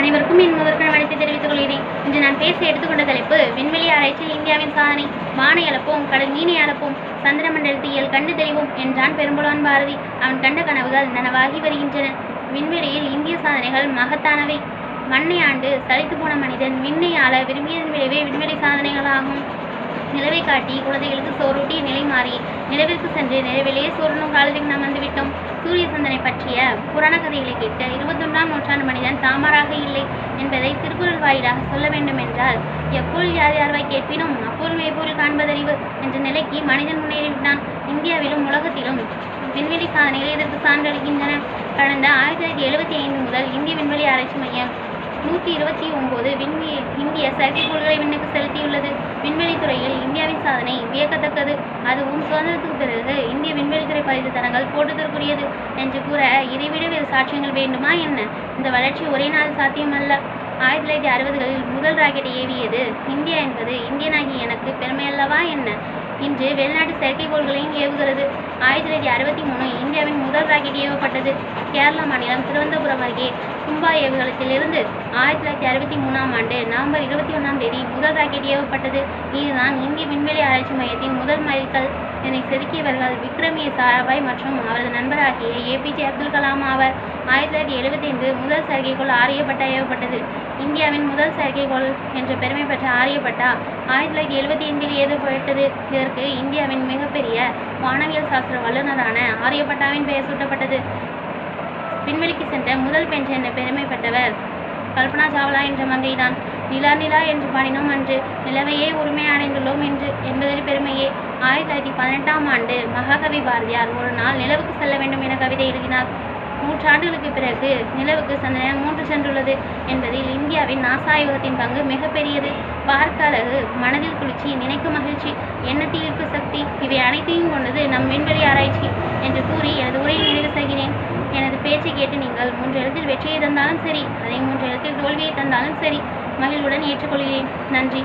அனைவருக்கும் என் முதற்கண் வணக்கத்தை தெரிவித்துக் கொள்கிறேன். இன்று நான் பேச எடுத்துக்கொண்ட தலைப்பு விண்வெளி ஆராய்ச்சியில் இந்தியாவின் சாதனை. வானை அளப்போம், கடல் மீனை அளப்போம், சந்திர மண்டலத்தியல் கண்டு தெளிவோம் என்றான் பெரும்புலவன் பாரதி. அவன் கண்ட கனவுகள் நனவாகி வருகின்றன. விண்வெளியில் இந்திய சாதனைகள் மகத்தானவை. மண்ணை ஆண்டு சலித்து போன மனிதன் விண்ணை ஆள விரும்பியதன் விளைவே விண்வெளி சாதனைகளாகும். நிலவை காட்டி குழந்தைகளுக்கு சோறூட்டிய நிலை மாறி நிலவிற்கு சென்று நிலவிலேயே சோறுணும் காலத்தில் நாம் வந்துவிட்டோம். சூரிய சந்தனை பற்றிய புராண கதைகளை கேட்க 21ஆம் நூற்றாண்டு மனிதன் தாமாராக இல்லை என்பதை திருக்குறள் வாயிலாக சொல்ல வேண்டும் என்றால், எப்பொருள் யார் யார்வாய் கேட்பினும் அப்பொருள் மெய்ப்பொருள் காண்பதறிவு என்ற நிலைக்கு மனிதன் முன்னேறிவிட்டான். இந்தியாவிலும் உலகத்திலும் விண்வெளி சாதனைகள் இதற்கு சான்றளிக்கின்றன. கடந்த 1975 முதல் இந்திய விண்வெளி ஆராய்ச்சி மையம் 129 இந்திய செயற்கைக்கோள்களை விண்ணுக்கு செலுத்தியுள்ளது. விண்வெளி துறையில் இந்தியாவின் சாதனை வியக்கத்தக்கது. அதுவும் சுதந்திரத்துக்கு பிறகு இந்திய விண்வெளித்துறை பதித்த தரங்கள் போற்றுதற்குரியது என்று கூற இதைவிட வேறு சாட்சியங்கள் வேண்டுமா என்ன? இந்த வளர்ச்சி ஒரே நாள் சாத்தியமல்ல. 1960களில் முதல் ராக்கெட்டை ஏவியது இந்தியா என்பது இந்தியனாகிய எனக்கு பெருமையல்லவா என்ன? இன்று வெளிநாட்டு செயற்கைக்கோள்களையும் ஏவுகிறது. 1963 இந்தியாவின் முதல் ராக்கெட் ஏவப்பட்டது. கேரளா மாநிலம் திருவனந்தபுரம் அருகே கும்பா ஏவுதளத்திலிருந்து 1963ஆம் ஆண்டு நவம்பர் 21ஆம் தேதி முதல் ராக்கெட் ஏவப்பட்டது. இதுதான் இந்திய விண்வெளி ஆராய்ச்சி மையத்தின் முதல் மைல்கல். இதனை செதுக்கியவர்கள் விக்ரம் ஏ சாராபாய் மற்றும் அவரது நண்பராகிய APJ அப்துல் கலாம் ஆவர். 1975 முதல் செயற்கைக்கோள் ஆரியப்பட்டா ஏவப்பட்டது. இந்தியாவின் முதல் செயற்கைக்கோள் என்ற பெருமை பெற்ற ஆரியப்பட்டா 1975இல் ஏவப்பட்டது. இதற்கு இந்தியாவின் மிகப்பெரிய வானவியல் சாஸ்திர வல்லுநரான ஆரியப்பட்டாவின் பெயர் சூட்டப்பட்டது. விண்வெளிக்கு சென்ற முதல் பெண் என்ற பெருமை பெற்றவர் கல்பனா சாவ்லா என்ற மங்கைதான். நிலா நிலா என்று பாடினோம் அன்று, நிலவையே உரிமை அடைந்துள்ளோம் என்று என்பதில் பெருமையே. 1918ஆம் ஆண்டு மகாகவி பாரதியார் ஒரு நாள் நிலவுக்கு செல்ல வேண்டும் என கவிதை எழுதினார். 100 ஆண்டுகளுக்கு பிறகு நிலவுக்கு சந்திரன் 3 சென்றுள்ளது என்பதில் இந்தியாவின் நாசா ஆய்வகத்தின் பங்கு மிகப்பெரியது. பார்க்க அழகு, மனதில் குளிர்ச்சி, நினைக்கும் மகிழ்ச்சி, எண்ணத்தில் ஈர்ப்பு சக்தி, இவை அனைத்தையும் கொண்டது நம் விண்வெளி ஆராய்ச்சி என்று கூறி எனது உரையை நிறைவு செய்கிறேன். எனது பேச்சை கேட்டு நீங்கள் 3 எழுத்தில் வெற்றியை தந்தாலும் சரி, அதை 3 எழுத்தில் தோல்வியை தந்தாலும் சரி, மகிழ்வுடன் ஏற்றுக்கொள்கிறேன். நன்றி.